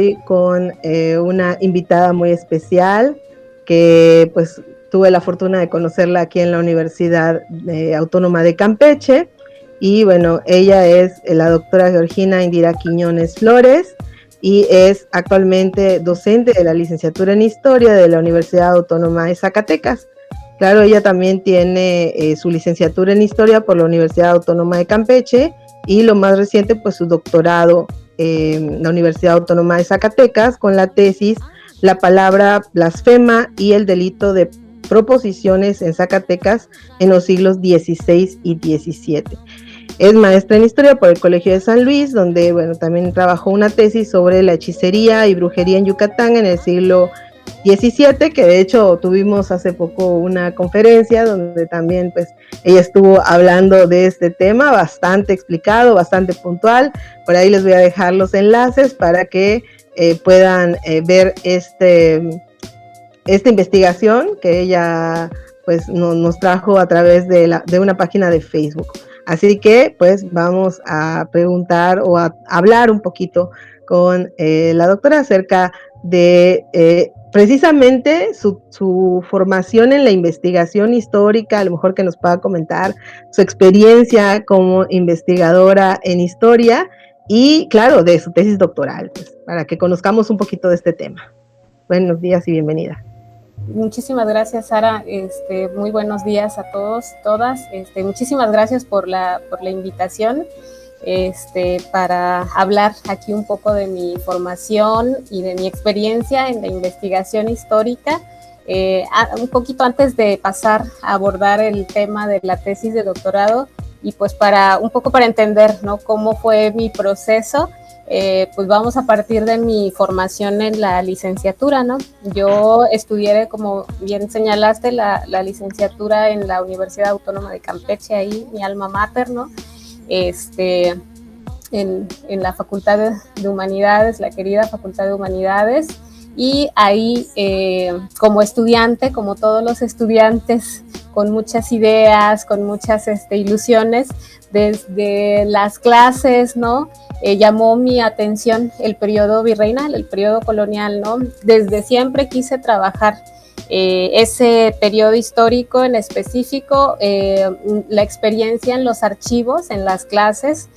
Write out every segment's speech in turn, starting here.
hoy con una invitada muy especial que pues tuve la fortuna de conocerla aquí en la Universidad Autónoma de Campeche. Y bueno, ella es la doctora Georgina Indira Quiñones Flores y es actualmente docente de la licenciatura en Historia de la Universidad Autónoma de Zacatecas. Claro, ella también tiene su licenciatura en Historia por la Universidad Autónoma de Campeche y lo más reciente, pues su doctorado en la Universidad Autónoma de Zacatecas con la tesis La palabra blasfema y el delito de proposiciones en Zacatecas en los siglos XVI y XVII. Es maestra en Historia por el Colegio de San Luis, donde bueno, también trabajó una tesis sobre la hechicería y brujería en Yucatán en el siglo XVII, que de hecho tuvimos hace poco una conferencia donde también pues ella estuvo hablando de este tema, bastante explicado, bastante puntual. Por ahí les voy a dejar los enlaces para que puedan ver esta investigación que ella pues nos trajo a través de una página de Facebook. Así que pues vamos a preguntar o a hablar un poquito con la doctora acerca de precisamente su formación en la investigación histórica, a lo mejor que nos pueda comentar su experiencia como investigadora en historia y claro, de su tesis doctoral, pues, para que conozcamos un poquito de este tema. Buenos días y bienvenida. Muchísimas gracias, Sara. Muy buenos días a todos, todas. Muchísimas gracias por la invitación para hablar aquí un poco de mi formación y de mi experiencia en la investigación histórica. Un poquito antes de pasar a abordar el tema de la tesis de doctorado y pues un poco para entender, ¿no?, cómo fue mi proceso. Pues vamos a partir de mi formación en la licenciatura, ¿no? Yo estudié, como bien señalaste, la licenciatura en la Universidad Autónoma de Campeche, ahí mi alma mater, ¿no? En la Facultad de Humanidades, la querida Facultad de Humanidades, y ahí como estudiante, como todos los estudiantes, con muchas ideas, con muchas ilusiones, desde las clases, ¿no? Llamó mi atención el periodo virreinal, el periodo colonial, ¿no? Desde siempre quise trabajar ese periodo histórico en específico, la experiencia en los archivos, en las clases.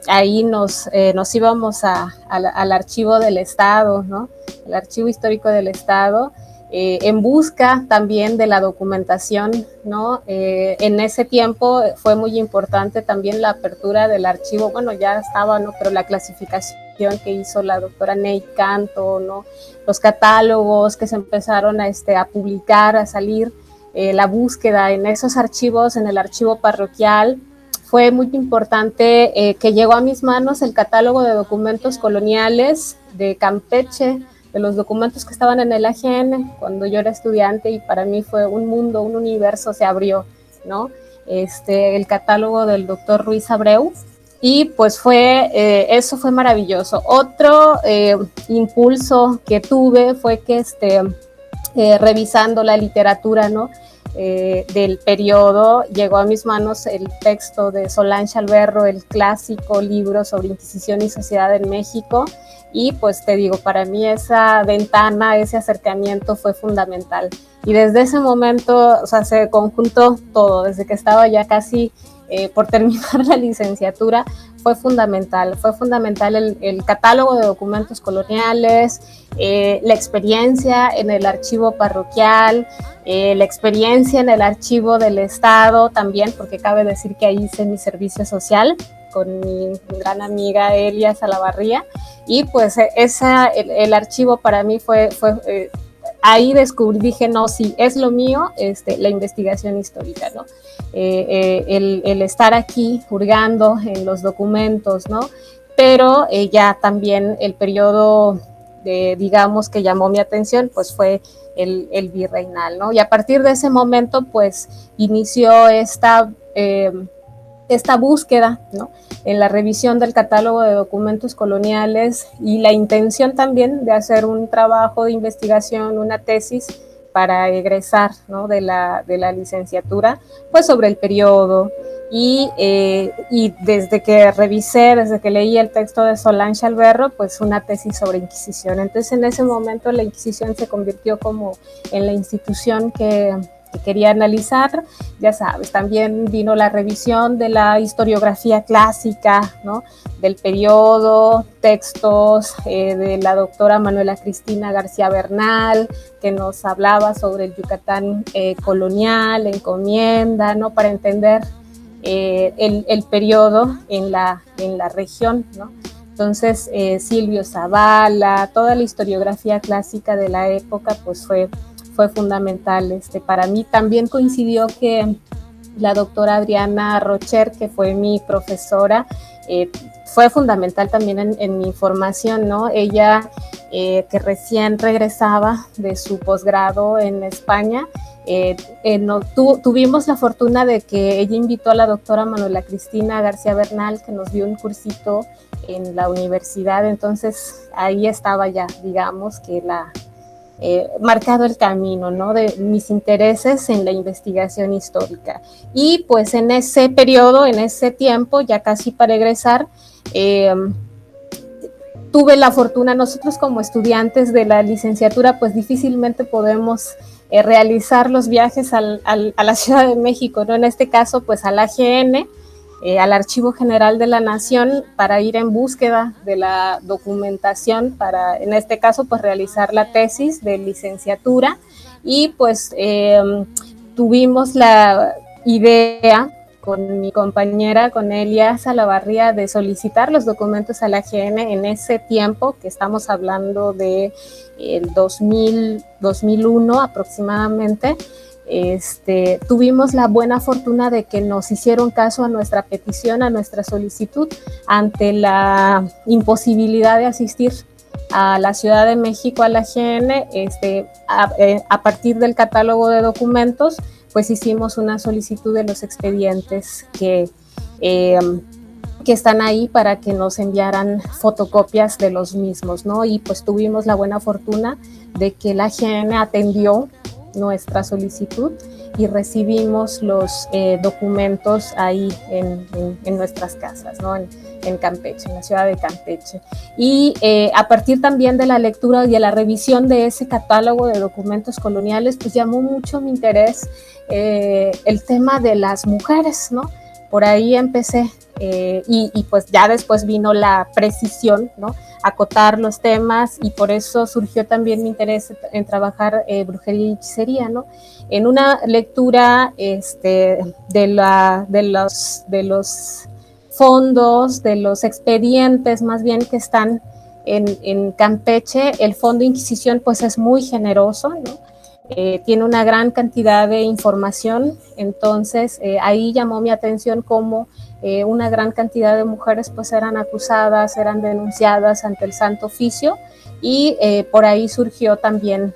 Ahí nos íbamos al archivo del Estado, ¿no? El archivo histórico del Estado, en busca también de la documentación, ¿no? En ese tiempo fue muy importante también la apertura del archivo, bueno, ya estaba, ¿no?, pero la clasificación que hizo la doctora Ney Canto, ¿no?, los catálogos que se empezaron a publicar, a salir, la búsqueda en esos archivos, en el archivo parroquial. Fue muy importante que llegó a mis manos el catálogo de documentos coloniales de Campeche, de los documentos que estaban en el AGN cuando yo era estudiante, y para mí fue un mundo, un universo se abrió, ¿no? El catálogo del doctor Ruiz Abreu, y pues eso fue maravilloso. Otro impulso que tuve fue que revisando la literatura, ¿no?, del periodo, llegó a mis manos el texto de Solange Alberro, el clásico libro sobre Inquisición y sociedad en México, y pues te digo, para mí esa ventana, ese acercamiento fue fundamental, y desde ese momento, o sea, se conjuntó todo, desde que estaba ya casi por terminar la licenciatura. Fue fundamental el catálogo de documentos coloniales, la experiencia en el archivo parroquial, la experiencia en el archivo del Estado también, porque cabe decir que ahí hice mi servicio social con mi gran amiga Elia Salavarría, y pues el archivo para mí fue ahí descubrí, dije, no, sí, es lo mío, la investigación histórica, ¿no? El estar aquí hurgando en los documentos, ¿no? Pero ya también el periodo, digamos, que llamó mi atención, pues fue el virreinal, ¿no? Y a partir de ese momento, pues, inició esta búsqueda, ¿no?, en la revisión del catálogo de documentos coloniales, y la intención también de hacer un trabajo de investigación, una tesis, para egresar, ¿no? de la licenciatura, pues sobre el periodo. Y desde que revisé, desde que leí el texto de Solange Alberro, pues una tesis sobre Inquisición. Entonces en ese momento la Inquisición se convirtió como en la institución que quería analizar. Ya sabes, también vino la revisión de la historiografía clásica, ¿no? Del periodo, textos de la doctora Manuela Cristina García Bernal, que nos hablaba sobre el Yucatán colonial, encomienda, ¿no? Para entender el periodo en la región, ¿no? Entonces, Silvio Zavala, toda la historiografía clásica de la época, pues fue fundamental. Para mí también coincidió que la doctora Adriana Rocher, que fue mi profesora, fue fundamental también en mi formación, ¿no? Ella, que recién regresaba de su posgrado en España, tuvimos la fortuna de que ella invitó a la doctora Manuela Cristina García Bernal, que nos dio un cursito en la universidad. Entonces ahí estaba ya, digamos, que marcado el camino, ¿no? De mis intereses en la investigación histórica. Y pues en ese periodo, en ese tiempo, ya casi para egresar, tuve la fortuna, nosotros como estudiantes de la licenciatura, pues difícilmente podemos realizar los viajes a la Ciudad de México, ¿no? En este caso, pues a la AGN, al Archivo General de la Nación, para ir en búsqueda de la documentación para, en este caso, pues realizar la tesis de licenciatura. Y pues tuvimos la idea con mi compañera, con Elia Salavarría, de solicitar los documentos a la AGN en ese tiempo, que estamos hablando de el 2001 aproximadamente. Tuvimos la buena fortuna de que nos hicieron caso a nuestra petición, a nuestra solicitud, ante la imposibilidad de asistir a la Ciudad de México a la AGN. A partir del catálogo de documentos, pues hicimos una solicitud de los expedientes que están ahí para que nos enviaran fotocopias de los mismos, ¿no? Y pues tuvimos la buena fortuna de que la AGN atendió nuestra solicitud y recibimos los documentos ahí en nuestras casas, ¿no? En Campeche, en la ciudad de Campeche. Y a partir también de la lectura y de la revisión de ese catálogo de documentos coloniales, pues llamó mucho mi interés el tema de las mujeres, ¿no? Por ahí empecé y pues ya después vino la precisión, ¿no? Acotar los temas, y por eso surgió también mi interés en trabajar brujería y hechicería, ¿no? En una lectura de los fondos, de los expedientes más bien que están en Campeche, el Fondo Inquisición pues es muy generoso, ¿no? Tiene una gran cantidad de información. Entonces ahí llamó mi atención cómo una gran cantidad de mujeres pues eran acusadas, eran denunciadas ante el Santo Oficio, y por ahí surgió también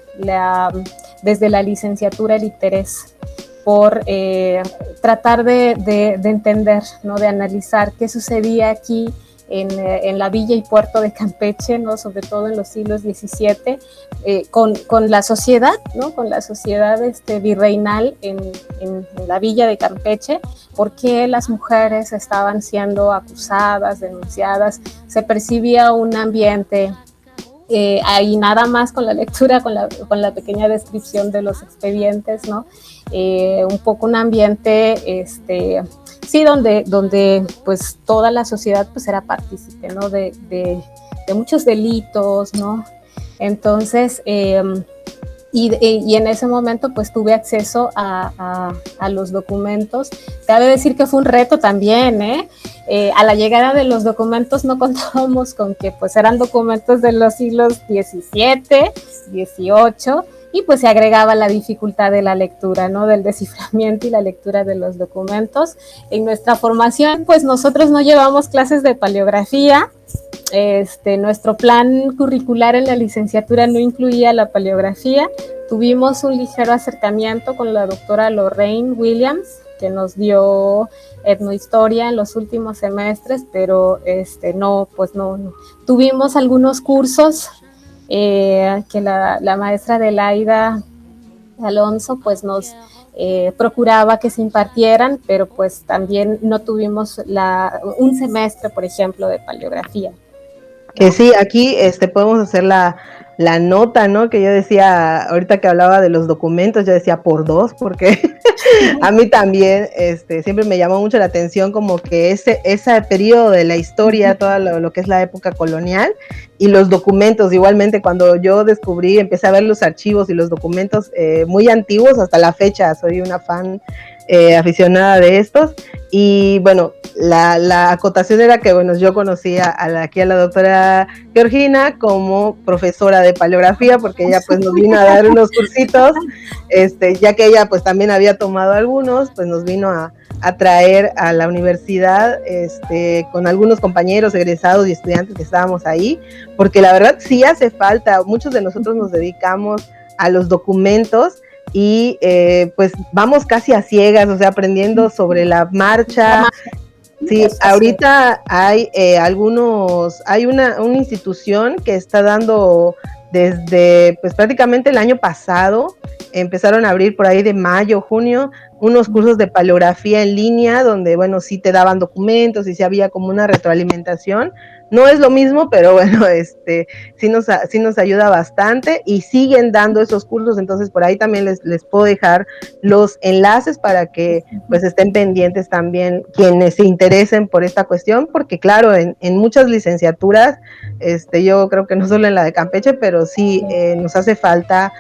desde la licenciatura el interés por tratar de entender, ¿no? De analizar qué sucedía aquí en la villa y puerto de Campeche, ¿no? Sobre todo en los siglos XVII, con la sociedad, ¿no? Con la sociedad virreinal en la villa de Campeche, por qué las mujeres estaban siendo acusadas, denunciadas. Se percibía un ambiente ahí, nada más con la lectura, con la pequeña descripción de los expedientes, ¿no? Un poco un ambiente sí, donde pues toda la sociedad pues era partícipe, ¿no? De muchos delitos, ¿no? Entonces, y en ese momento pues tuve acceso a los documentos. Cabe decir que fue un reto también, a la llegada de los documentos no contábamos con que pues eran documentos de los siglos XVII, XVIII, y pues se agregaba la dificultad de la lectura, ¿no? Del desciframiento y la lectura de los documentos. En nuestra formación, pues nosotros no llevamos clases de paleografía. Nuestro plan curricular en la licenciatura no incluía la paleografía. Tuvimos un ligero acercamiento con la doctora Lorraine Williams, que nos dio etnohistoria en los últimos semestres, pero no. Tuvimos algunos cursos que la maestra Adelaida Alonso pues nos procuraba que se impartieran, pero pues también no tuvimos un semestre, por ejemplo, de paleografía. Que sí, aquí podemos hacer la nota, ¿no? Que yo decía, ahorita que hablaba de los documentos, yo decía por dos, porque a mí también siempre me llamó mucho la atención como que ese periodo de la historia, todo lo que es la época colonial, y los documentos, igualmente cuando yo descubrí, empecé a ver los archivos y los documentos muy antiguos, hasta la fecha soy una fan aficionada de estos, y bueno, la acotación era que, bueno, yo conocía aquí a la doctora Georgina como profesora de paleografía, porque ella pues nos vino a dar unos cursitos, ya que ella pues también había tomado algunos, pues nos vino a traer a la universidad con algunos compañeros egresados y estudiantes que estábamos ahí, porque la verdad sí hace falta, muchos de nosotros nos dedicamos a los documentos, y pues vamos casi a ciegas, o sea, aprendiendo sobre la marcha. Sí, ahorita hay hay una institución que está dando desde pues prácticamente el año pasado, empezaron a abrir por ahí de mayo, junio, unos cursos de paleografía en línea, donde bueno, sí te daban documentos y sí había como una retroalimentación. No es lo mismo, pero bueno, sí nos ayuda bastante, y siguen dando esos cursos, entonces por ahí también les puedo dejar los enlaces para que pues estén pendientes también quienes se interesen por esta cuestión, porque claro, en muchas licenciaturas, yo creo que no solo en la de Campeche, pero sí nos hace falta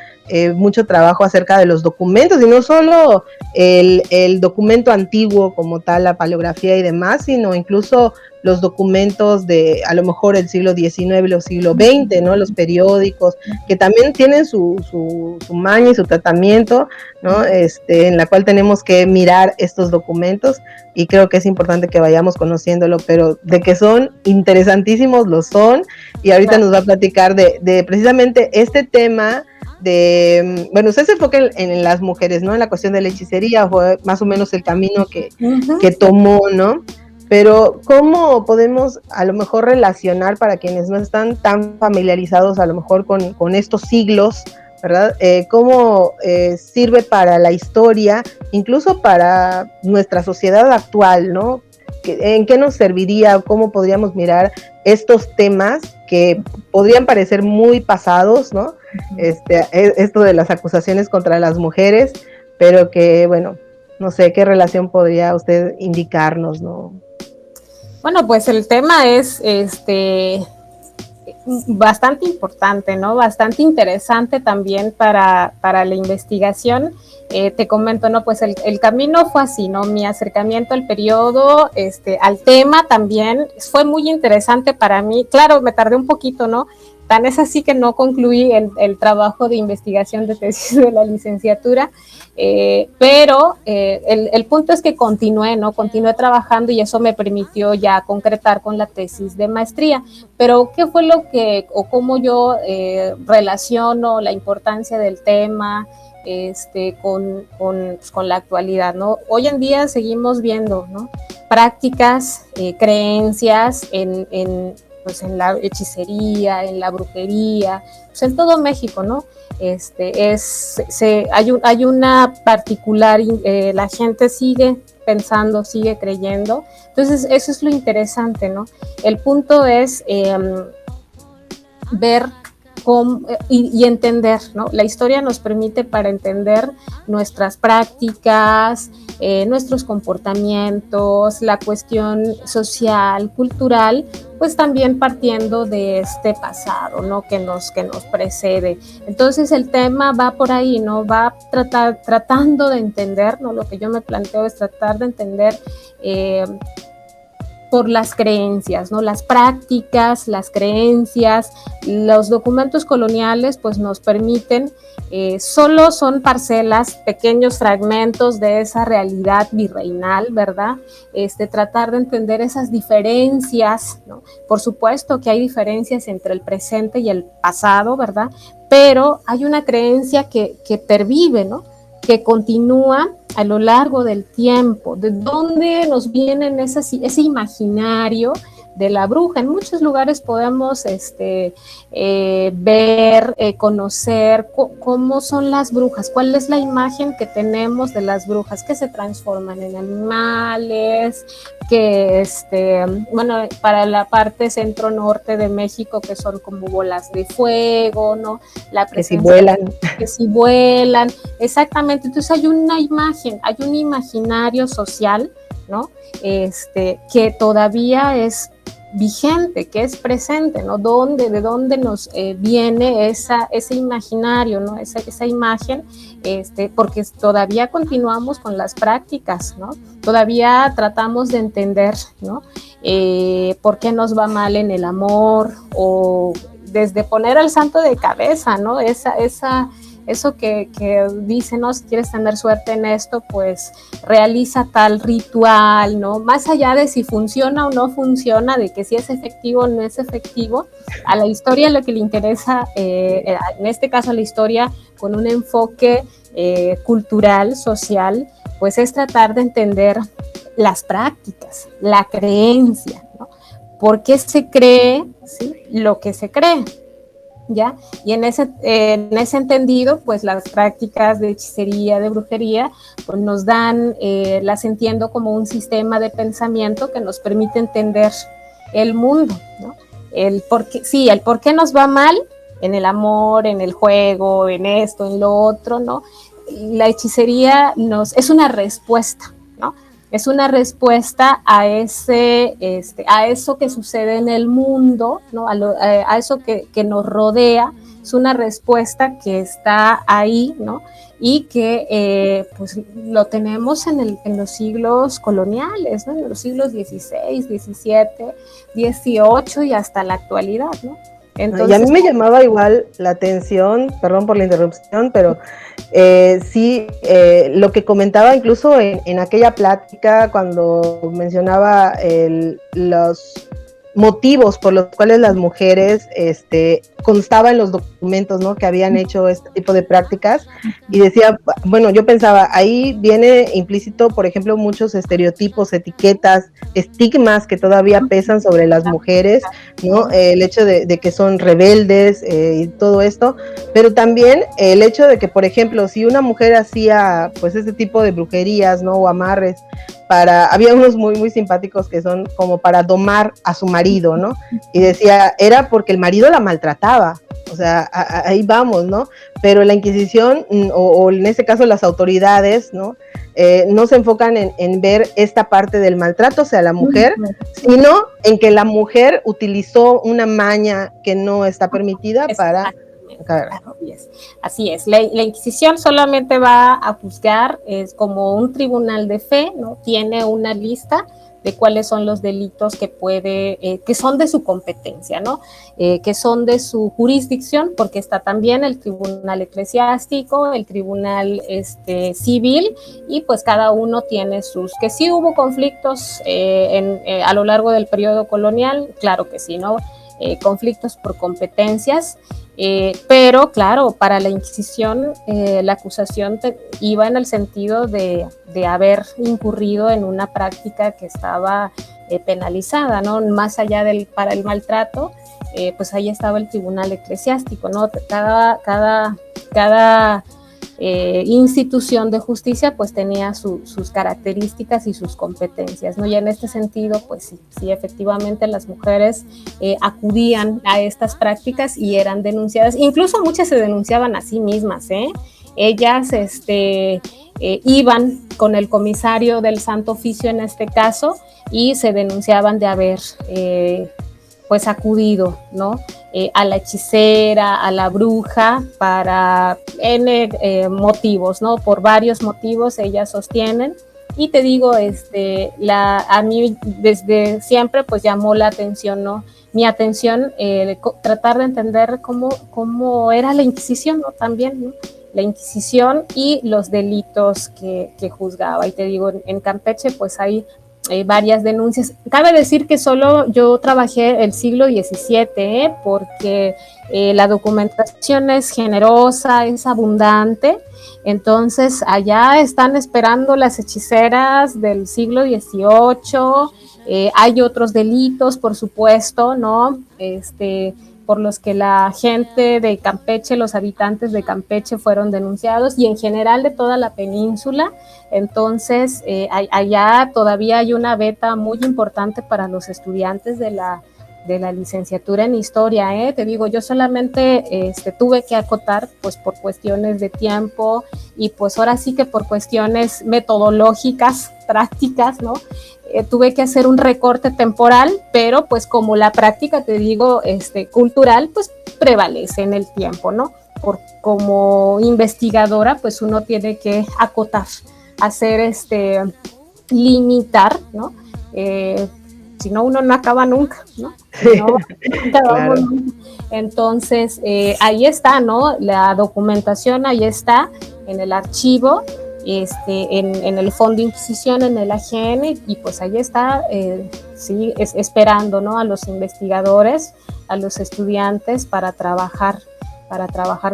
mucho trabajo acerca de los documentos, y no solo el documento antiguo como tal, la paleografía y demás, sino incluso los documentos de a lo mejor el siglo XIX o siglo XX, ¿no? Los periódicos, que también tienen su maña y su tratamiento, ¿no? En la cual tenemos que mirar estos documentos, y creo que es importante que vayamos conociéndolo, pero de que son interesantísimos, lo son, y ahorita nos va a platicar de precisamente este tema de, bueno, usted se enfoca en las mujeres, ¿no? En la cuestión de la hechicería, fue más o menos el camino que tomó, ¿no? Pero ¿cómo podemos a lo mejor relacionar, para quienes no están tan familiarizados a lo mejor con estos siglos, ¿verdad? ¿Cómo sirve para la historia, incluso para nuestra sociedad actual, ¿no? ¿En qué nos serviría, cómo podríamos mirar estos temas que podrían parecer muy pasados, ¿no? Esto de las acusaciones contra las mujeres, pero que, bueno, no sé, ¿qué relación podría usted indicarnos, no? Bueno, pues el tema es bastante importante, ¿no? Bastante interesante también para la investigación. Te comento, ¿no? Pues el camino fue así, ¿no? Mi acercamiento al periodo, al tema también fue muy interesante para mí. Claro, me tardé un poquito, ¿no? Tan es así que no concluí el trabajo de investigación de tesis de la licenciatura, pero el punto es que continué, ¿no? Continué trabajando, y eso me permitió ya concretar con la tesis de maestría. Pero ¿qué fue lo que, o cómo yo relaciono la importancia del tema con la actualidad, ¿no? Hoy en día seguimos viendo, ¿no? Prácticas, creencias pues en la hechicería, en la brujería, pues en todo México, ¿no? Hay una particular, la gente sigue pensando, sigue creyendo. Entonces, eso es lo interesante, ¿no? El punto es ver y entender, ¿no? La historia nos permite para entender nuestras prácticas, nuestros comportamientos, la cuestión social, cultural, pues también partiendo de este pasado, ¿no? que nos precede. Entonces el tema va por ahí, ¿no? Va tratando de entender, ¿no? Lo que yo me planteo es tratar de entender por las creencias, ¿no? Las prácticas, las creencias, los documentos coloniales pues nos permiten, solo son parcelas, pequeños fragmentos de esa realidad virreinal, ¿verdad? Tratar de entender esas diferencias, ¿no? Por supuesto que hay diferencias entre el presente y el pasado, ¿verdad? Pero hay una creencia que pervive, ¿no? Que continúa a lo largo del tiempo, de dónde nos viene ese imaginario de la bruja. En muchos lugares podemos ver, conocer cómo son las brujas, cuál es la imagen que tenemos de las brujas, que se transforman en animales, que bueno, para la parte centro-norte de México, que son como bolas de fuego, ¿no? La presencia, que si vuelan. Que si vuelan, exactamente. Entonces hay una imagen, hay un imaginario social, ¿no? Que todavía es vigente, que es presente, ¿no? ¿De dónde nos viene ese imaginario, ¿no? Esa imagen, porque todavía continuamos con las prácticas, ¿no? Todavía tratamos de entender, ¿no? ¿Por qué nos va mal en el amor? O desde poner al santo de cabeza, ¿no? Eso que dice, ¿no? Si quieres tener suerte en esto, pues realiza tal ritual, ¿no? Más allá de si funciona o no funciona, de que si es efectivo o no es efectivo, a la historia lo que le interesa, en este caso a la historia con un enfoque cultural, social, pues es tratar de entender las prácticas, la creencia, ¿no? ¿Por qué se cree, ¿sí?, lo que se cree? ¿Ya? Y en ese entendido, pues las prácticas de hechicería, de brujería, pues nos dan, las entiendo como un sistema de pensamiento que nos permite entender el mundo, ¿no? El por qué nos va mal en el amor, en el juego, en esto, en lo otro, ¿no? La hechicería es una respuesta, ¿no? Es una respuesta a eso que sucede en el mundo, ¿no? A eso que nos rodea. Es una respuesta que está ahí, ¿no? Y que pues lo tenemos en los siglos coloniales, ¿no? En los siglos XVI, XVII, XVIII y hasta la actualidad, ¿no? Entonces, y a mí me llamaba igual la atención, perdón por la interrupción, pero sí, lo que comentaba incluso en aquella plática cuando mencionaba los motivos por los cuales las mujeres constaba en los documentos, ¿no?, que habían hecho este tipo de prácticas, y decía, bueno, yo pensaba, ahí viene implícito, por ejemplo, muchos estereotipos, etiquetas, estigmas que todavía pesan sobre las mujeres, ¿no? El hecho de que son rebeldes y todo esto, pero también el hecho de que, por ejemplo, si una mujer hacía pues este tipo de brujerías, ¿no?, o amarres, había unos muy, muy simpáticos que son como para domar a su marido, ¿no? Y decía, era porque el marido la maltrataba, o sea, ahí vamos, ¿no? Pero la Inquisición, o en este caso las autoridades, ¿no? No se enfocan en ver esta parte del maltrato hacia la mujer, sino en que la mujer utilizó una maña que no está permitida para... Claro, así es. La Inquisición solamente va a juzgar, es como un tribunal de fe, ¿no? Tiene una lista de cuáles son los delitos que son de su competencia, ¿no? Que son de su jurisdicción, porque está también el tribunal eclesiástico, el tribunal civil, y pues cada uno tiene que sí hubo conflictos a lo largo del periodo colonial, claro que sí, ¿no? Conflictos por competencias, pero claro, para la Inquisición la acusación iba en el sentido de haber incurrido en una práctica que estaba penalizada, ¿no? Más allá para el maltrato, pues ahí estaba el tribunal eclesiástico, ¿no? Cada institución de justicia pues tenía sus características y sus competencias, ¿no? Y en este sentido pues sí efectivamente las mujeres acudían a estas prácticas y eran denunciadas, incluso muchas se denunciaban a sí mismas, ellas iban con el comisario del Santo Oficio en este caso y se denunciaban de haber pues acudido, ¿no? A la hechicera, a la bruja, para N motivos, ¿no? Por varios motivos ellas sostienen. Y te digo, a mí desde siempre pues llamó la atención, ¿no? Mi atención, tratar de entender cómo era la Inquisición, ¿no? También, ¿no? La Inquisición y los delitos que juzgaba. Y te digo, en Campeche pues hay varias denuncias. Cabe decir que solo yo trabajé el siglo XVII, porque la documentación es generosa, es abundante. Entonces allá están esperando las hechiceras del siglo XVIII. Hay otros delitos, por supuesto, ¿no? Por los que la gente de Campeche, los habitantes de Campeche fueron denunciados, y en general de toda la península. Entonces, allá todavía hay una beta muy importante para los estudiantes de la licenciatura en historia. Te digo, yo solamente tuve que acotar, pues por cuestiones de tiempo, y pues ahora sí que por cuestiones metodológicas, prácticas, ¿no? Tuve que hacer un recorte temporal, pero pues como la práctica, te digo, cultural, pues prevalece en el tiempo, ¿no? Como investigadora, pues uno tiene que acotar, hacer limitar, ¿no? Si no, uno no acaba nunca, ¿no? No acabamos Claro. nunca. Entonces, ahí está, ¿no? La documentación ahí está en el archivo, en el Fondo de Inquisición, en el AGN, y pues ahí está, sí, esperando, ¿no? A los investigadores, a los estudiantes para trabajar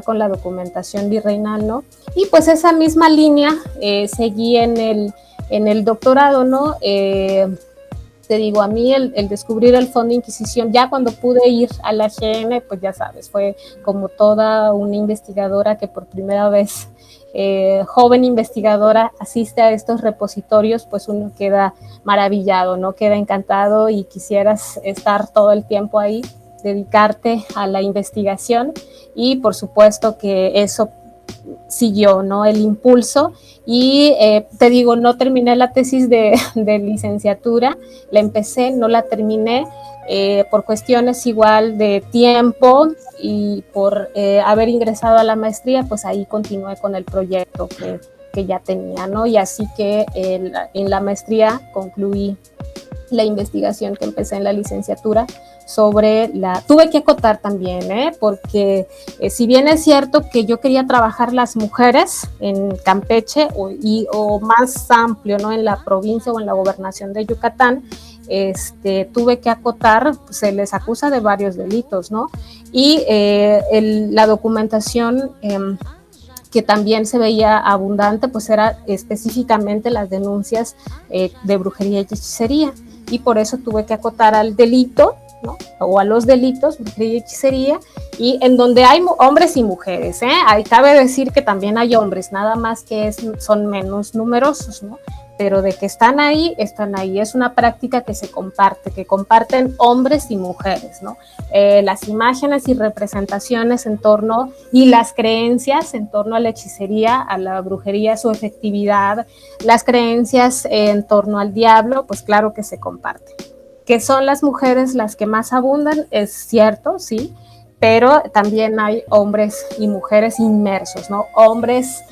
con la documentación virreinal, ¿no? Y pues esa misma línea seguí en el doctorado, ¿no? Te digo, a mí el descubrir el Fondo de Inquisición, ya cuando pude ir a la AGN, pues ya sabes, fue como toda una investigadora que por primera vez, joven investigadora, asiste a estos repositorios, pues uno queda maravillado, ¿no? Queda encantado y quisieras estar todo el tiempo ahí, dedicarte a la investigación, y por supuesto que eso siguió, ¿no? El impulso. Y te digo, no terminé la tesis de licenciatura, la empecé, no la terminé, por cuestiones igual de tiempo, y por haber ingresado a la maestría, pues ahí continué con el proyecto que ya tenía, ¿no? Y así que en la maestría concluí la investigación que empecé en la licenciatura tuve que acotar también, porque si bien es cierto que yo quería trabajar las mujeres en Campeche o más amplio, ¿no? En la provincia o en la gobernación de Yucatán, tuve que acotar, se les acusa de varios delitos, ¿no? Y la documentación que también se veía abundante, pues era específicamente las denuncias de brujería y hechicería, y por eso tuve que acotar al delito, ¿no? O a los delitos, brujería y hechicería, y en donde hay hombres y mujeres, Ahí cabe decir que también hay hombres, nada más que son menos numerosos, ¿no? Pero de que están ahí, es una práctica que se comparte, que comparten hombres y mujeres, ¿no? Las imágenes y representaciones y las creencias en torno a la hechicería, a la brujería, su efectividad, las creencias en torno al diablo, pues claro que se comparten. Que son las mujeres las que más abundan, es cierto, sí, pero también hay hombres y mujeres inmersos, ¿no? Hombres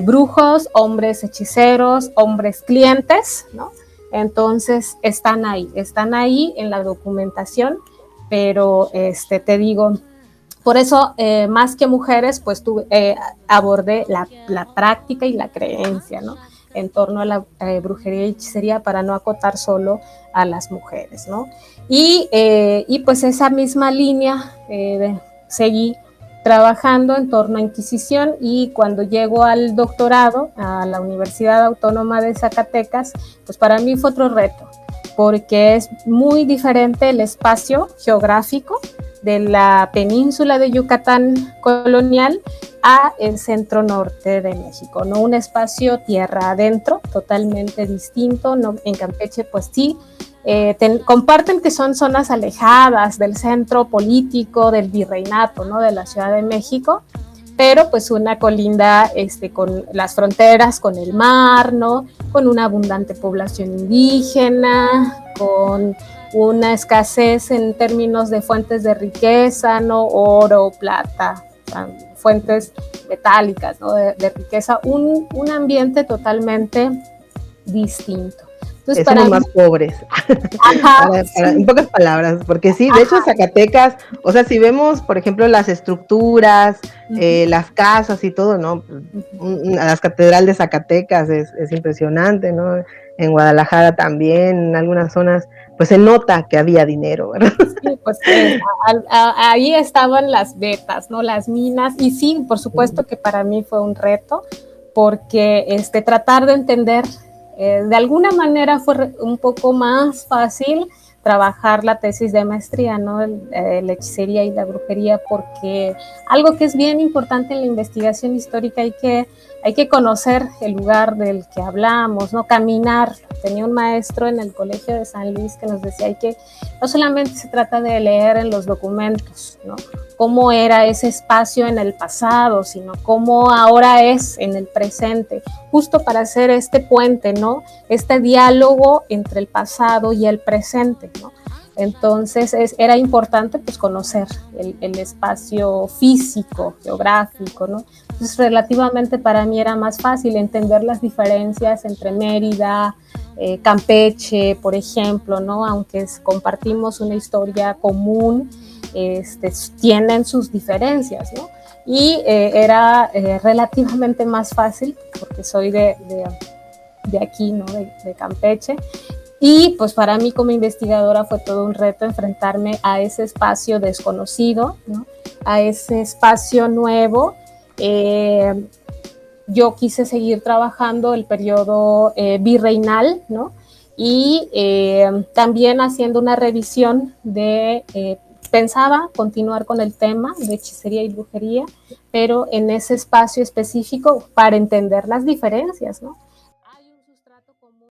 brujos, hombres hechiceros, hombres clientes, ¿no? Entonces están ahí en la documentación, pero te digo, por eso más que mujeres, pues abordé la práctica y la creencia, ¿no? En torno a la brujería y hechicería, para no acotar solo a las mujeres, ¿no? Y pues esa misma línea seguí trabajando en torno a Inquisición, y cuando llego al doctorado a la Universidad Autónoma de Zacatecas, pues para mí fue otro reto, porque es muy diferente el espacio geográfico de la península de Yucatán colonial a el centro norte de México, ¿no? Un espacio tierra adentro, totalmente distinto, ¿no? En Campeche, pues sí, comparten que son zonas alejadas del centro político, del virreinato, ¿no? De la Ciudad de México, pero pues una colinda con las fronteras, con el mar, ¿no? Con una abundante población indígena, con una escasez en términos de fuentes de riqueza, ¿no? Oro, plata, fuentes metálicas, ¿no? De riqueza, un ambiente totalmente distinto. Entonces, somos más pobres, en pocas palabras, porque sí, de hecho Zacatecas, o sea, si vemos, por ejemplo, las estructuras, las casas y todo, ¿no? Las catedral de Zacatecas es impresionante, ¿no? en Guadalajara también, en algunas zonas, pues se nota que había dinero, ¿verdad? Sí, pues ahí estaban las vetas, ¿no? Las minas, y sí, por supuesto que para mí fue un reto, porque tratar de entender, de alguna manera fue un poco más fácil trabajar la tesis de maestría, ¿no? La hechicería y la brujería, porque algo que es bien importante en la investigación histórica, hay que conocer el lugar del que hablamos, ¿no? Caminar. Tenía un maestro en el Colegio de San Luis que nos decía que no solamente se trata de leer en los documentos, ¿no? Cómo era ese espacio en el pasado, sino cómo ahora es en el presente, justo para hacer este puente, ¿no? Este diálogo entre el pasado y el presente, ¿no? Entonces era importante pues conocer el espacio físico, geográfico, ¿no? Entonces relativamente para mí era más fácil entender las diferencias entre Mérida, Campeche, por ejemplo, ¿no? Aunque compartimos una historia común, tienen sus diferencias, ¿no? Y era relativamente más fácil, porque soy de aquí, ¿no? De Campeche. Y pues para mí como investigadora fue todo un reto enfrentarme a ese espacio desconocido, ¿no? A ese espacio nuevo. Yo quise seguir trabajando el periodo virreinal, ¿no? Y también haciendo una revisión pensaba continuar con el tema de hechicería y brujería, pero en ese espacio específico para entender las diferencias, ¿no?